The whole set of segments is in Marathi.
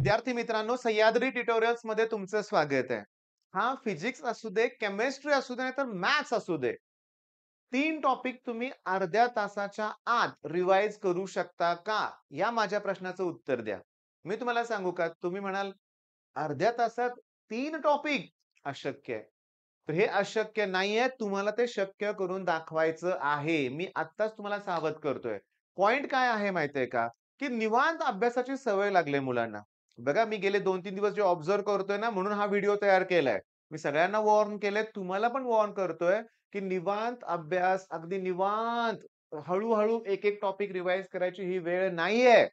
विद्यार्थी मित्रांनो, सह्याद्री ट्युटोरियल्स मध्ये तुमचं स्वागत आहे. हा फिजिक्स असू दे, केमिस्ट्री असू दे, नाहीतर मॅथ्स असू दे. 3 टॉपिक तुम्ही अर्ध्या तासाच्या आत रिवाइज करू शकता का? या माझ्या प्रश्नाचं उत्तर द्या. मी तुम्हाला सांगू का? तुम्ही म्हणाल, अर्ध्या तासात 3 टॉपिक अशक्य आहे. तर हे अशक्य नाहीये. तुम्हाला ते शक्य करून दाखवायचं आहे. मी आत्ताच तुम्हाला सावध करतोय. पॉइंट काय आहे माहितीये का? की निवांत अभ्यासाची सवय लागली मुलांना. बघा मी गेले 2-3 दिवस जे ऑब्झर्व्ह करतोय ना, म्हणून हा व्हिडिओ तयार केलाय. मी सगळ्यांना वॉर्न केलंय, तुम्हाला पण वॉर्न करतोय, की निवांत अभ्यास, अगदी निवांत हळू-हळू एक-एक टॉपिक रिवाइज करायची ही वेळ नाहीये.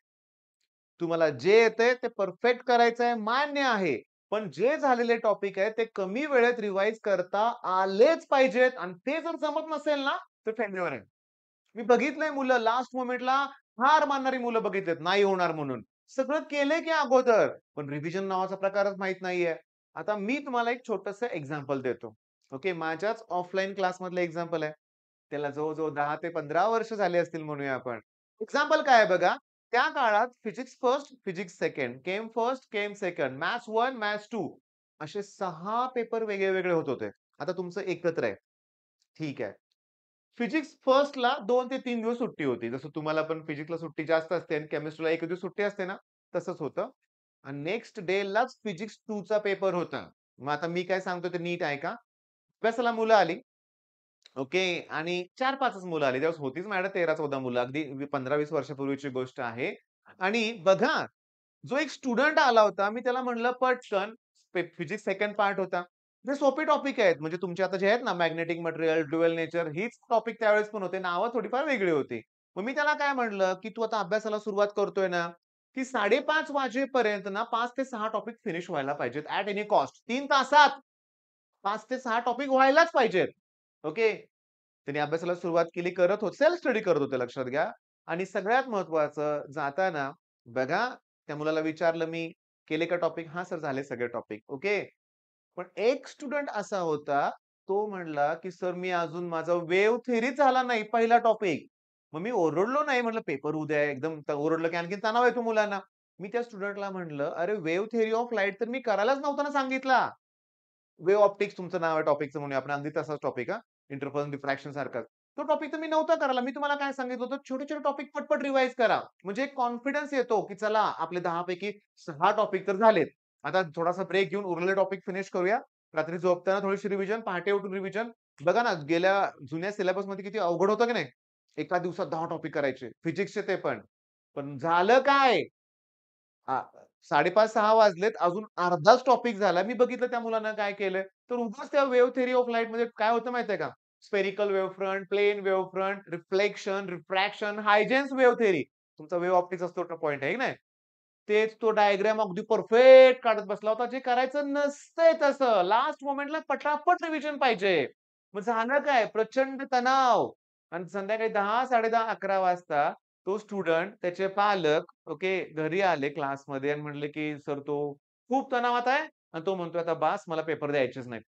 तुम्हाला जे येतंय ते परफेक्ट करायचंय मान्य आहे. पण जे झालेले टॉपिक आहे ते कमी वेळेत रिवाइज करता आलेच पाहिजेत आणि ते जर जमत नसेल ना, तर फेल्युअर आहे. मी बघितलंय मुलं लास्ट मोमेंटला हार मानणारी मुलं बघितलेत, नाही होणार म्हणून. सगळं केलंय की अगोदर, पण रिव्हिजन नावाचा प्रकारच माहीत नाहीये. आता मी तुम्हाला एक छोटंसं एक्झाम्पल देतो. ओके. माझ्याच ऑफलाईन क्लासमधलं एक्झाम्पल आहे. त्याला जवळ-जवळ 10 ते 15 वर्ष झाली असतील म्हणूया आपण. एक्झाम्पल काय आहे बघा, त्या काळात physics first, physics second, came first, came second, maths 1, maths 2 असे 6 पेपर वेगळे-वेगळे होत होते. आता तुमचं एकत्र आहे. ठीक आहे. फिजिक्स फर्स्टला 2 ते 3 दिवस सुट्टी होती. जसं तुम्हाला पण फिजिक्सला सुट्टी जास्त असते आणि केमिस्ट्रीला 1 दिवस सुट्टी असते ना, तसंच होतं. आणि नेक्स्ट डेलाच फिजिक्स 2 चा पेपर होता. मग आता मी काय सांगतो ते नीट ऐका. अभ्यासाला मुलं आली. ओके. आणि 4-5च मुलं आली. त्यावेळेस होतीच माझ्याकडे 13-14 मुलं. अगदी 15-20 वर्षापूर्वीची गोष्ट आहे. आणि बघा, जो एक स्टुडंट आला होता, मी त्याला म्हणलं पटकन फिजिक्स सेकंड पार्ट होता. जे सोपे टॉपिक आहेत. म्हणजे तुमचे आता जे आहेत ना मॅग्नेटिक मटेरियल, ड्युअल नेचर हीच टॉपिक त्यावेळेस पण होते. नावं थोडीफार वेगळी होती. मग मी त्याला काय म्हणलं, की "तू आता अभ्यासाला सुरुवात करतोय ना, की 5:30 वाजेपर्यंत ना 5 ते 6 टॉपिक फिनिश व्हायला पाहिजेत ॲट एनी कॉस्ट. 3 तासात 5 ते 6 टॉपिक व्हायलाच पाहिजेत." ओके. त्यांनी अभ्यासाला सुरुवात केली, करत होते. सेल्फ स्टडी करत होते लक्षात घ्या. आणि सगळ्यात महत्त्वाचं जाताना बघा, त्या मुलाला विचारलं मी, "केले का टॉपिक?" "हां सर, झाले सगळे टॉपिक." ओके. पण एक स्टुडंट असा होता, तो म्हणला, की "सर मी अजून माझा वेव्ह थिअरीच झाला नाही पहिला टॉपिक." मग मी ओरडलो नाही, म्हटलं पेपर उद्या आहे. एकदम ओरडलं की आणखीन तणाव येतो मुलांना. मी त्या स्टुडंटला म्हटलं, "अरे वेव्ह थिअरी ऑफ लाईट तर मी करायलाच नव्हता ना सांगितला." वेव्ह ऑप्टिक्स तुमचं नाव आहे टॉपिकचं म्हणूया आपण अगदी तसाच टॉपिक हां. इंटरफरन्स डिफ्रॅक्शन सारखाच. तो टॉपिक तर मी नव्हता करायला. मी तुम्हाला काय सांगितलं होतं, छोटे-छोटे टॉपिक पटपट रिवाईज करा. म्हणजे एक कॉन्फिडन्स येतो, की चला आपले 10 पैकी 6 टॉपिक तर झालेत. आता थोडासा ब्रेक घेऊन उरलेले टॉपिक फिनिश करूया. रात्री झोपताना थोडीशी रिव्हिजन, पहाटे उठून रिव्हिजन. बघा ना, गेल्या जुन्या सिलेबसमध्ये किती अवघड होतं की नाही? एका दिवसात 10 टॉपिक करायचे. फिजिक्सचे ते पण. पण झालं काय? 5:30-6 वाजलेत. अजून अर्धाच टॉपिक झाला. मी बघितलं त्या मुलानं काय केलंय. तर उगाच त्या वेव्ह थिअरी ऑफ लाईटमध्ये काय होतं माहितीये का? Spherical wave front, plane wave front, reflection, refraction, Huygens wave theory. तुमचा वेव्ह ऑप्टिक्स असतो तो पॉइंट आहे की नाही? तेच तो डायग्राम अगदी परफेक्ट काढत बसला होता. जे करायचं नसतंय तसं. लास्ट मोमेंटला पटापट रिव्हिजन पाहिजे. मग झालं काय? प्रचंड तणाव आणि संध्याकाळी 10, 10:30, 11 वाजता तो स्टुडंट, त्याचे पालक ओके, घरी आले क्लासमध्ये आणि म्हणले, की "सर तो खूप तणावात आहे आणि तो म्हणतोय आता बास मला पेपर द्यायचेच नाहीत."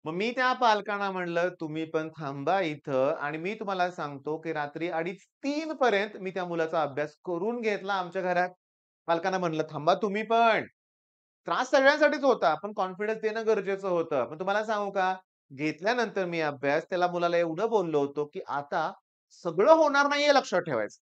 मग मी त्या पालकांना म्हणलं, "तुम्ही पण थांबा इथं आणि मी तुम्हाला सांगतो, की रात्री 2:30-3 पर्यंत मी त्या मुलाचा अभ्यास करून घेतला आमच्या घरात." पालकांना म्हणलं, "थांबा तुम्ही पण." त्रास सगळ्यांसाठीच होता, पण कॉन्फिडन्स देणं गरजेचं होतं. पण तुम्हाला सांगू का, घेतल्यानंतर मी अभ्यास त्याला मुलाला एवढं बोललो होतो, की आता सगळं होणार नाहीये लक्षात ठेवायचं.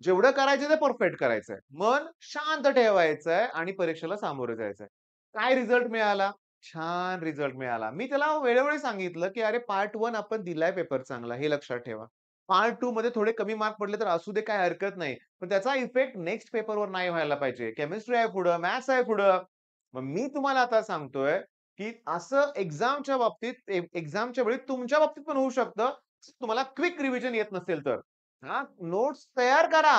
जेवढं करायचं ते परफेक्ट करायचंय. मन शांत ठेवायचंय आणि परीक्षेला सामोरं जायचंय. काय रिझल्ट मिळाला? छान रिझल्ट मिळाला. मी त्याला वेळोवेळी सांगितलं, की "अरे पार्ट 1 आपण दिलाय पेपर चांगला, हे लक्षात ठेवा. पार्ट 2 मध्ये थोडे कमी मार्क पडले तर असू दे, काही हरकत नाही. पण त्याचा इफेक्ट नेक्स्ट पेपरवर नाही व्हायला पाहिजे. केमिस्ट्री आहे पुढं, मॅथ्स आहे पुढं." मग मी तुम्हाला आता सांगतोय, की असं एक्झामच्या बाबतीत एक्झामच्या वेळी तुमच्या बाबतीत पण होऊ शकतं. तुम्हाला क्विक रिव्हिजन येत नसेल तर. हां, नोट्स तयार करा.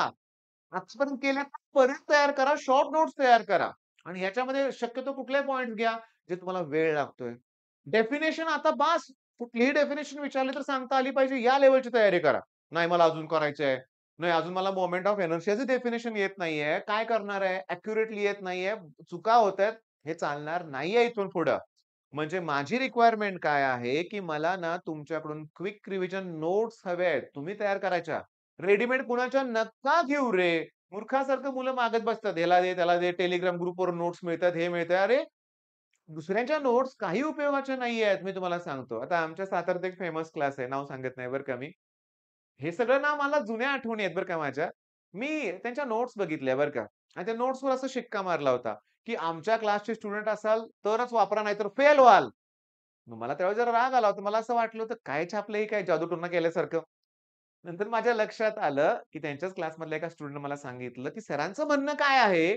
आजपर्यंत केल्या परत तयार करा. शॉर्ट नोट्स तयार करा. आणि ह्याच्यामध्ये शक्यतो कुठलेही पॉइंट्स घ्या, जे तुम्हाला वेळ लागतोय. डेफिनेशन आता बास. कुठलीही डेफिनेशन विचारली तर सांगता आली पाहिजे, या लेव्हलची तयारी करा. नाही मला अजून करायचंय. नाही अजून मला मोमेंट ऑफ इनर्शियाची डेफिनेशन येत नाहीये. काय करणार आहे? ॲक्युरेटली येत नाहीये. चुका होतायत. हे चालणार नाहीये इथून पुढं. म्हणजे माझी रिक्वायरमेंट काय आहे, की मला ना तुमच्याकडून क्विक रिव्हिजन नोट्स हव्या आहेत. तुम्ही तयार करायच्या. रेडीमेड कुणाच्या नका घेऊ रे. मूर्खासारखं मुलं मागत बसतात. ह्याला दे, त्याला दे. टेलिग्राम ग्रुपवर नोट्स मिळतात, हे मिळतंय. अरे, दुसऱ्यांच्या नोट्स काही उपयोगाच्या नाहीयेत, मी तुम्हाला सांगतो. आता आमच्या साताऱ्यात एक फेमस क्लास आहे, नाव सांगत नाही बरं का मी. हे सगळं ना मला जुन्या आठवणी आहेत बरं का माझ्या. मी त्यांच्या नोट्स बघितल्या बरं का आणि त्या नोट्सवर असा शिक्का मारला होता, की आमच्या क्लासचे स्टुडंट असाल तरच वापरा, नाहीतर फेल व्हाल. मग मला त्यावेळेस जरा राग आला होता. मला असं वाटलं होतं, काय छापलंय हे काय जादूटोणा केल्यासारखं. नंतर माझ्या लक्षात आलं, की त्यांच्याच क्लासमधल्या एका स्टुडंटने मला सांगितलं, की सरांचं म्हणणं काय आहे,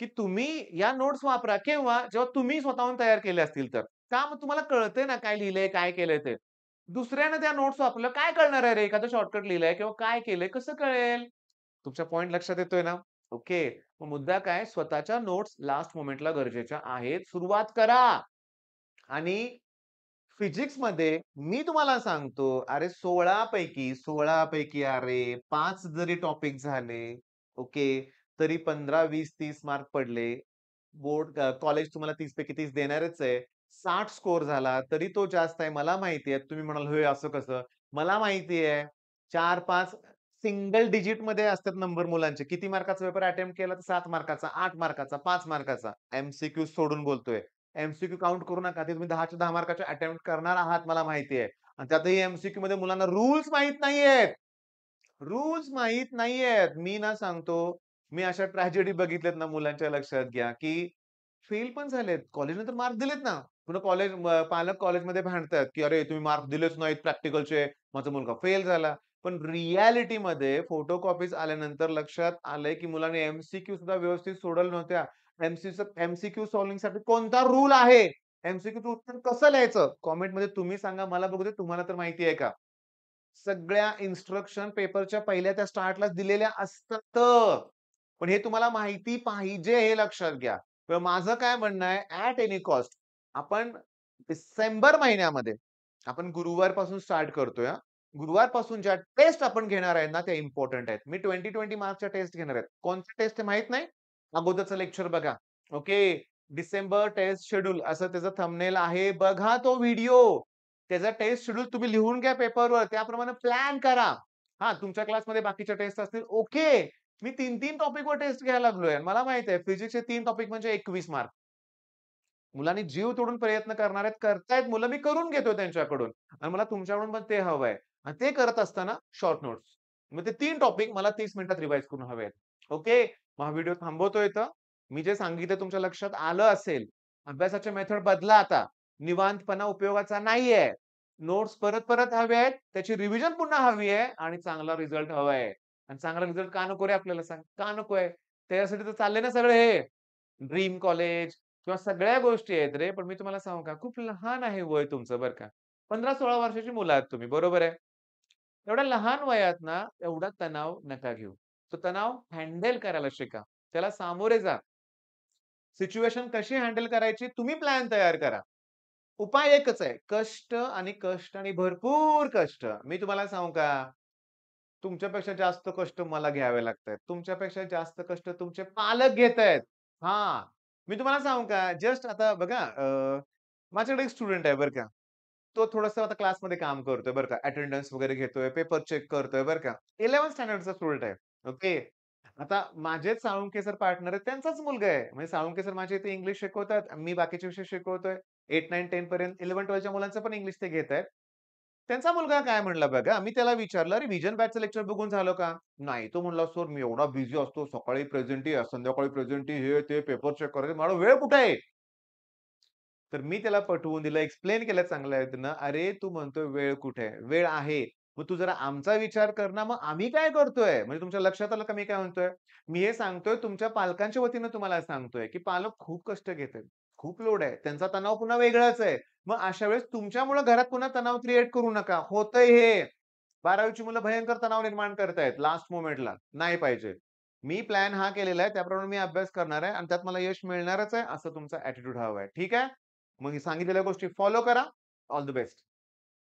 की तुम्ही या नोट्स वापरा केव्हा? जेव्हा तुम्ही स्वतःहून तयार केल्या असतील तर. का? मग तुम्हाला कळतंय ना काय लिहिलंय, काय केलंय ते. दुसऱ्यानं त्या नोट्स वापरल्या काय कळणार आहे रे? एखादं शॉर्टकट लिहिलंय किंवा काय केलंय कसं कळेल? तुमचा पॉइंट लक्षात येतोय ना? ओके. मग मुद्दा काय स्वतःच्या नोट्स लास्ट मोमेंटला गरजेच्या आहेत. सुरुवात करा आणि फिजिक्समध्ये मी तुम्हाला सांगतो, अरे 16 पैकी अरे 5 जरी टॉपिक झाले, ओके, तरी 15, 20, 30 मार्क पडले. कॉलेज तुम्हाला 30 पैकी 30 देणारच आहे. 60 स्कोर झाला तरी तो जास्त आहे. मला माहिती आहे. तुम्ही म्हणाल, "हे असं कसं?" मला माहिती आहे. 4-5 सिंगल डिजिटमध्ये असतात नंबर मुलांचे. किती मार्काचा पेपर अटेम्प्ट केला तर 7 मार्काचा, 8 मार्काचा, 5 मार्काचा. एम-सी-क्यू सोडून बोलतोय. एम-सी-क्यू काउंट करू नका. ते तुम्ही 10च्या 10 मार्काचे अटेम्प्ट करणार आहात मला माहिती आहे. आणि त्यातही एम-सी-क्यूमध्ये मुलांना रूल्स माहीत नाहीयेत. रूल्स माहीत नाहीयेत. मी ना सांगतो, मी अशा ट्रॅजेडी बघितल्यात ना मुलांच्या लक्षात घ्या, की फेल पण झालेत. कॉलेजने तर मार्क दिलेत ना. पुन्हा पालक कॉलेजमध्ये भांडतायत, की "अरे, तुम्ही मार्क दिलेच नाहीत प्रॅक्टिकलचे. माझा मुलगा फेल झाला." पण रिअॅलिटीमध्ये फोटोकॉपीज आल्यानंतर लक्षात आलंय, की मुलांनी एम-सी-क्यू सुद्धा व्यवस्थित सोडवल्या नव्हत्या. एम-सी-क्यू सॉल्व्हिंगसाठी कोणता रूल आहे? एम-सी-क्यूचं उत्तर कसं लिहायचं? कमेंटमध्ये तुम्ही सांगा. मला बघू दे तुम्हाला तर माहिती आहे का? सगळ्या इन्स्ट्रक्शन पेपरच्या पहिल्या त्या स्टार्टलाच दिलेल्या असतात. पण हे तुम्हाला माहिती पाहिजे हे लक्षात घ्या. तर माझं काय म्हणणं आहे ॲट एनी कॉस्ट आपण डिसेंबर महिन्यामध्ये आपण गुरुवारपासून स्टार्ट करतोय हां. गुरुवारपासून ज्या टेस्ट आपण घेणार आहे ना, त्या इम्पोर्टंट आहेत. मी 20-20 मार्क्सच्या टेस्ट घेणार आहेत. कोणत्या टेस्ट आहे माहीत नाही? अगोदरचं लेक्चर बघा. ओके. डिसेंबर टेस्ट शेड्यूल असं त्याचं थंबनेल आहे. बघा तो व्हिडिओ. त्याचा टेस्ट शेड्यूल तुम्ही लिहून घ्या पेपरवर. त्याप्रमाणे प्लॅन करा. हां, तुमच्या क्लासमध्ये बाकीच्या टेस्ट असतील, ओके. मी 3-3 टॉपिकवर टेस्ट घ्यायला लागलोय. मला माहिती आहे फिजिक्सचे 3 टॉपिक म्हणजे 21 मार्क. मुलांनी जीव तोडून प्रयत्न करणार आहेत, करतायत मुलं. मी करून घेतोय त्यांच्याकडून आणि मला तुमच्याकडून पण ते हवंय आणि ते करत असताना शॉर्ट नोट्स. मग ते 3 टॉपिक मला 30 मिनिटात रिवाईज करून हवे आहेत. ओके. मग हा व्हिडिओ थांबवतो इथं. मी जे सांगितलं तुमच्या लक्षात आलं असेल. अभ्यासाच्या मेथड बदला आता. निवांतपणा उपयोगाचा नाहीये. नोट्स परत-परत हवे आहेत. त्याची रिव्हिजन पुन्हा हवी आहे आणि चांगला रिझल्ट हवा आहे. आणि चांगला रिझल्ट का नको रे आपल्याला सांग? का नकोय? त्याच्यासाठी तर चालले ना सगळे हे. ड्रीम कॉलेज किंवा सगळ्या गोष्टी आहेत रे. पण मी तुम्हाला सांगू का, खूप लहान आहे वय तुमचं बरं का. 15-16 वर्षाची मुलं आहात तुम्ही, बरोबर आहे. एवढ्या लहान वयात ना, एवढा तणाव नका घेऊ. तो तणाव हँडल करायला शिका. त्याला सामोरे जा. सिच्युएशन कशी हँडल करायची तुम्ही प्लॅन तयार करा. उपाय एकच आहे. कष्ट आणि कष्ट आणि भरपूर कष्ट. मी तुम्हाला सांगू का? तुमच्यापेक्षा जास्त कष्ट मला घ्यावे लागतायत. तुमच्यापेक्षा जास्त कष्ट तुमचे पालक घेतायत. हां. मी तुम्हाला सांगू का? जस्ट आता बघा माझ्याकडे एक स्टुडंट आहे बरं का. तो थोडंसं आता क्लासमध्ये काम करतोय बरं का. अटेंडन्स वगैरे घेतोय, पेपर चेक करतोय बरं का. 11th स्टँडर्डचा स्टुडंट आहे. ओके. आता माझेच साळुंखे सर पार्टनर आहेत. त्यांचाच मुलगा आहे. म्हणजे साळुंखे सर माझ्या इथे इंग्लिश शिकवतात. मी बाकीचे विषय शिकवतोय. 8, 9, 10 पर्यंत 11-12च्या मुलांचं पण इंग्लिश ते घेतायत. त्यांचा मुलगा काय म्हणला बघा, मी त्याला विचारलं, "अरे व्हिजन बॅचचं लेक्चर बघून झालं का?" नाही. तो म्हणला, "सर मी एवढा बिझी असतो. सकाळी प्रेझेंटी, संध्याकाळी प्रेझेंटी, हे ते पेपर चेक करायचे. मला वेळ कुठे आहे?" तर मी त्याला पटवून दिलं, एक्सप्लेन केलं चांगल्या रीतीनं. "अरे, तू म्हणतोय वेळ कुठे आहे? वेळ आहे. मग तू जरा आमचा विचार कर ना, मग आम्ही काय करतोय?" म्हणजे तुमच्या लक्षात आलं का मी काय म्हणतोय? मी हे सांगतोय तुमच्या पालकांच्या वतीनं तुम्हाला सांगतोय, की पालक खूप कष्ट घेतायत. खूप लोड आहे. त्यांचा तणाव पुन्हा वेगळाच आहे. मग अशा वेळेस तुमच्यामुळे घरात पुन्हा तणाव क्रिएट करू नका. होतंय हे. 12वी मुलं भयंकर तणाव निर्माण करतायत लास्ट मोमेंटला. नाही पाहिजे. मी प्लॅन हा केलेला आहे. त्याप्रमाणे मी अभ्यास करणार आहे आणि त्यात मला यश मिळणारच आहे, असं तुमचा ॲटिट्यूड हवा आहे. ठीक आहे? मग सांगितलेल्या गोष्टी फॉलो करा. All the best.